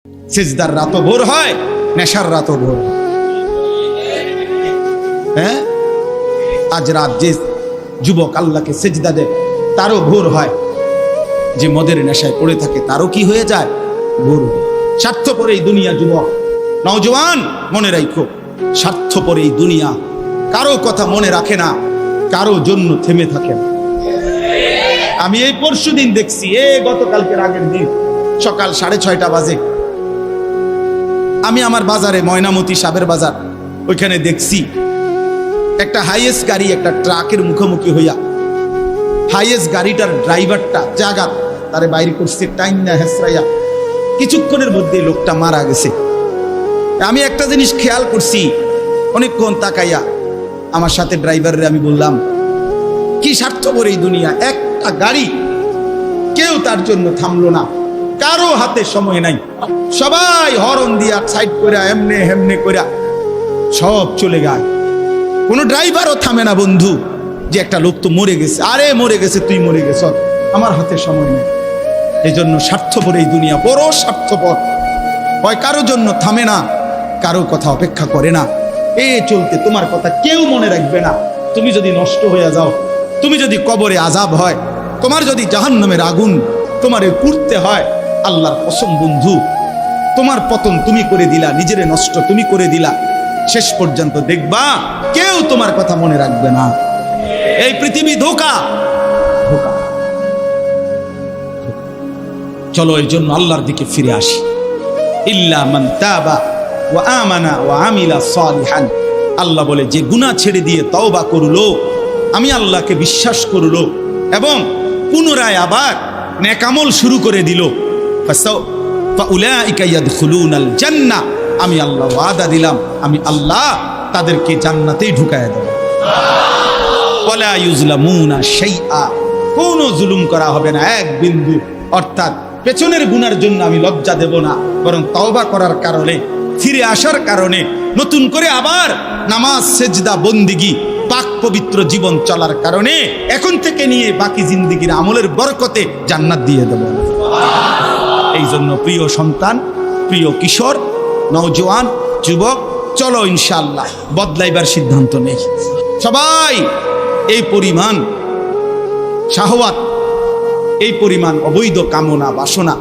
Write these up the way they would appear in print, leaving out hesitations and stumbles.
সিজদার রাতও ভোর হয়, নেশার রাতও ভোর হয়। হ্যাঁ, আজ রাত যে যুবক আল্লাহকে সিজদা দেয় তারও ভোর হয়, যে মদের নেশায় পড়ে থাকে তারও কি হয়ে যায়, ভোর। স্বার্থপর এই দুনিয়া যুবক, নওজওয়ান মনে রাখো, স্বার্থপর এই দুনিয়া, কারো কথা মনে রাখে না, কারো জন্য থেমে থাকে না। আমি এই পরশুদিন দেখছি, গতকালকের আগের দিন সকাল 6:30 বাজে আমি আমার বাজারে, ময়নামতি সাবের বাজার, ওইখানে দেখছি একটা হাইয়েস্ট গাড়ি একটা ট্রাকের মুখোমুখি হইয়া, হাইয়েস্ট গাড়িটার ড্রাইভারটা জায়গা তারে বাইরে করছে টাইম না হেসরাইয়া, কিছুক্ষণের মধ্যে লোকটা মারা গেছে। আমি একটা জিনিস খেয়াল করছি, অনেকক্ষণ তাকাইয়া আমার সাথে ড্রাইভারের আমি বললাম, কি স্বার্থপর এই দুনিয়া, একটা গাড়ি কেউ তার জন্য থামলো না, কারো হাতে সময় নাই, সবাই হরন দিয়া সাইড করে এমনে হেমনে করে সব চলে যায়, কোনো ড্রাইভারও থামে না বন্ধু, যে একটা লোক তো মরে গেছে, আরে মরে গেছে, তুই মরে গেছ, আমার হাতে সময় নেই। এই জন্য স্বার্থপর এই দুনিয়া, বড় স্বার্থপর, হয় কারো জন্য থামে না, কারো কথা অপেক্ষা করে না। চলতে তোমার কথা কেউ মনে রাখবে না। তুমি যদি নষ্ট হয়ে যাও, তুমি যদি কবরে আযাব হয়, তোমার যদি জাহান্নামের আগুন তোমারে পুড়তে হয়, আল্লাহর কসম বন্ধু, তোমার পতন তুমি করে দিলা, নিজেরে নষ্ট তুমি করে দিলা, শেষ পর্যন্ত দেখবা কেউ তোমার কথা মনে রাখবে না। এই পৃথিবী ধোঁকা, ধোঁকা। চলো এর জন্য আল্লাহর দিকে ফিরে আসি। ইল্লা মান তাবা ওয়া আমানা ওয়া আমিলা সালিহান, আল্লাহ বলে যে গুনাহ ছেড়ে দিয়ে তওবা করলো, আমি আল্লাহকে বিশ্বাস করলো এবং পুনরায় আবার নেক আমল শুরু করে দিল, ফাউলাইকা ইয়াদখুলুনাল জান্নাহ, আমি আল্লাহ ওয়াদা দিলাম, আমি আল্লাহ তাদেরকে জান্নাতেই ঢুকায়া দেব। ওয়ালা ইউজলামুনা শাইআ, কোনো জুলুম করা হবে না এক বিন্দু। অর্থাৎ পেছনের গুনার জন্য আমি লজ্জা দেব না, বরং তওবা করার কারণে, ফিরে আসার কারণে, নতুন করে আবার নামাজ সেজদা বন্দিগি পাক পবিত্র জীবন চলার কারণে এখন থেকে নিয়ে বাকি জিন্দেগির আমলের বরকতে জান্নাত দিয়ে দেব। এই জন্য প্রিয় সন্তান, প্রিয় কিশোর, নওজওয়ান, যুবক, চলো ইনশাআল্লাহ বদলাইবার সিদ্ধান্ত নেই। সবাই এই পরিমাণ শাহওয়াত, এই পরিমাণ অবৈধ কামনা বাসনা,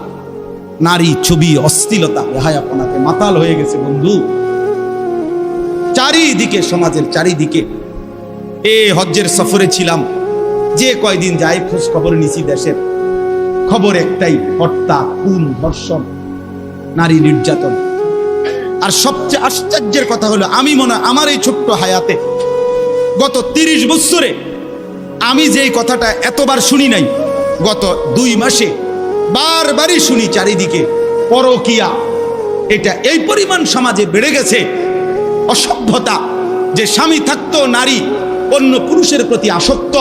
নারী ছবি, অশ্লীলতা, বেহায়াপনাতে মাতাল হয়ে গেছে বন্ধু চারিদিকে, সমাজের চারিদিকে। হজ্জের সফরে ছিলাম, যে কয়দিন যাই খোঁজ খবর নিছি, দেশের খবর একটাই, হত্যা, খুন, ধর্ষণ, নারী নির্যাতন। আর সবচেয়ে আশ্চর্যের কথা হলো, আমি মনে হয় আমার এই ছোট্ট হায়াতে গত 30 বছরে আমি যেই কথাটা এতবার শুনি নাই, গত 2 মাসে বারবারই শুনি চারিদিকে পরকিয়া। এটা এই পরিমাণ সমাজে বেড়ে গেছে, অসভ্যতা, যে স্বামী থাকতো নারী অন্য পুরুষের প্রতি আসক্ত,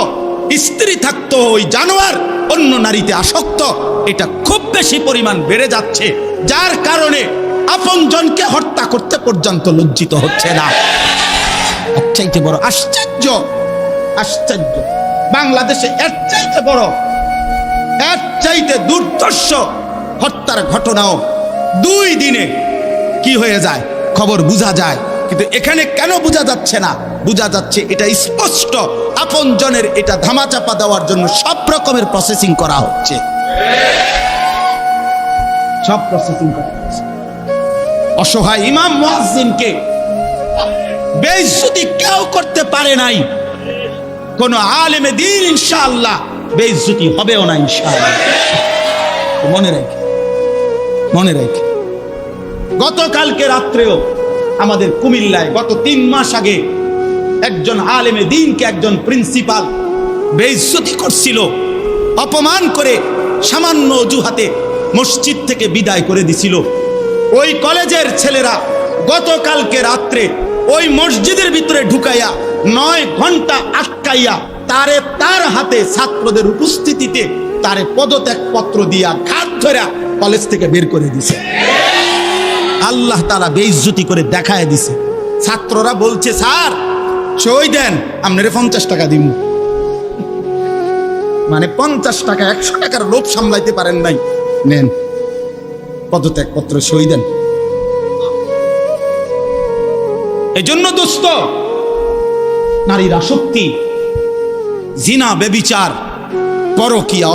স্ত্রী থাকতো ওই জানোয়ার অন্য নারীতে আসক্ত, এটা খুব বেশি পরিমাণ বেড়ে যাচ্ছে, যার কারণে আপনজনকে হত্যা করতে পর্যন্ত লজ্জিত হচ্ছে না। এর চাইতে বড় আশ্চর্য, আশ্চর্য বাংলাদেশে এর চাইতে বড়, এর চাইতে দুর্ধর্ষ হত্যার ঘটনাও 2 দিনে কি হয়ে যায় খবর বোঝা যায়। কিন্তু এখানে কেন বোঝা যাচ্ছে না? বোঝা যাচ্ছে এটা স্পষ্ট, আপনজনের এটা ধামাচাপা দেওয়ার জন্য সব রকমের প্রসেসিং করা হচ্ছে, সব প্রসেসিং করা হচ্ছে। অসহায় ইমাম মুয়াজ্জিনকে বেইজ্জতি কেউ করতে পারে নাই, কোন আলেমে দ্বীন ইনশাআল্লাহ বেইজ্জতি হবেও না ইনশাআল্লাহ। মনে রাখে, মনে রাখে। গতকালকে রাত্রেও আমাদের কুমিল্লায় গত 3 মাস আগে একজন আলেমে দ্বীনকে একজন প্রিন্সিপাল বেইজ্জতি করছিল, অপমান করে সামান্য অজুহাতে মসজিদ থেকে বিদায় করে দিছিল। ওই কলেজের ছেলেরা গতকালকে রাত্রে ওই মসজিদের ভিতরে ঢুকাইয়া 9 ঘন্টা আটকাইয়া তারে, তার হাতে ছাত্রদের উপস্থিতিতে তারে পদত্যাগ পত্র দিয়া ঘাট ধরে কলেজ থেকে বের করে দিছে। আল্লাহ তাআলা বেইজ্জতি করে দেখায় দিছে। ছাত্ররা বলছে, স্যার সই দেন, আপনারে 50 টাকা দিব। মানে 50 টাকা, 100 টাকার লোভ সামলাইতে পারেন নাই, নেন। পদত্যাগপত্র সই দেন। এজন্য দোস্ত, নারীর আসক্তি, জিনা, ব্যভিচার, পরকীয়া